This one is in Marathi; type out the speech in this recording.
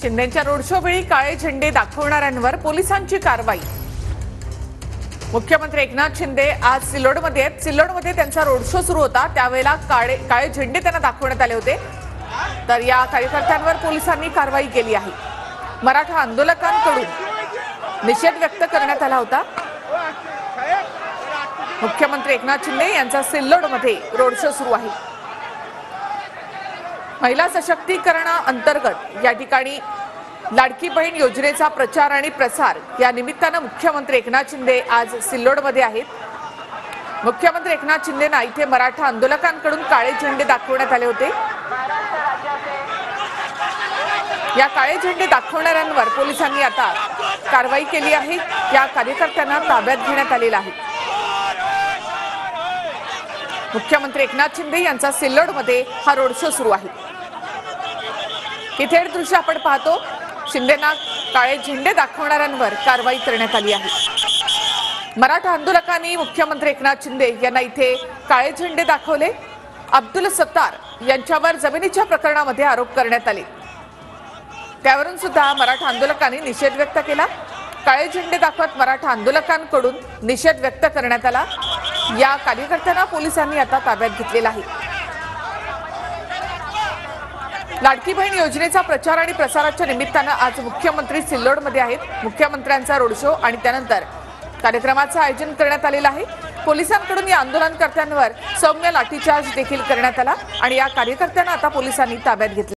शिंदेच्या रोड शो वेळी काळे झेंडे दाखवणाऱ्यांवर पोलिसांची कारवाई। मुख्यमंत्री एकनाथ शिंदे आज सिल्लोडमध्ये आहेत। सिल्लोडमध्ये त्यांचा रोड शो सुरू होता, त्यावेळेला काळे झेंडे त्यांना दाखवण्यात आले होते। तर या कार्यकर्त्यांवर पोलिसांनी कारवाई केली आहे। मराठा आंदोलकांकडून निषेध व्यक्त करण्यात आला होता। मुख्यमंत्री एकनाथ शिंदे यांचा सिल्लोडमध्ये रोड शो सुरू आहे। महिला सशक्तीकरण अंतर्गत या ठिकाणी लाडकी बहीण योजनेचा प्रचार आणि प्रसार या निमित्ताने मुख्यमंत्री एकनाथ शिंदे आज सिल्लोडमध्ये आहेत। मुख्यमंत्री एकनाथ शिंदेंना इथे मराठा आंदोलकांकडून काळे झेंडे दाखवण्यात आले होते। या काळे झेंडे दाखवणाऱ्यांवर पोलिसांनी आता कारवाई केली आहे। या कार्यकर्त्यांना ताब्यात घेण्यात आलेलं आहे। मुख्यमंत्री एकनाथ शिंदे यांचा सिल्लोडमध्ये हा रोड शो सुरू आहे। ही थेट दृश्य आपण पाहतो। शिंदेना काळे झेंडे दाखवणाऱ्यांवर कारवाई करण्यात आली आहे। मराठा आंदोलकांनी मुख्यमंत्री एकनाथ शिंदे यांना इथे काळे झेंडे दाखवले। अब्दुल सत्तार यांच्यावर जमिनीच्या प्रकरणामध्ये आरोप करण्यात आले, त्यावरून सुद्धा मराठा आंदोलकांनी निषेध व्यक्त केला। काळे झेंडे दाखवत मराठा आंदोलकांकडून निषेध व्यक्त करण्यात आला। या कार्यकर्त्यांना पोलिसांनी आता ताब्यात घेतलेला आहे। लाडकी बहीण योजनेचा प्रचार आणि प्रसाराच्या निमित्ताने आज मुख्यमंत्री सिल्लोडमध्ये आहेत। मुख्यमंत्र्यांचा रोड शो आणि त्यानंतर कार्यक्रमाचं आयोजन करण्यात आलेलं आहे। पोलिसांकडून या आंदोलनकर्त्यांवर सौम्य लाठीचार्ज देखील करण्यात आला आणि या कार्यकर्त्यांना आता पोलिसांनी ताब्यात घेतले।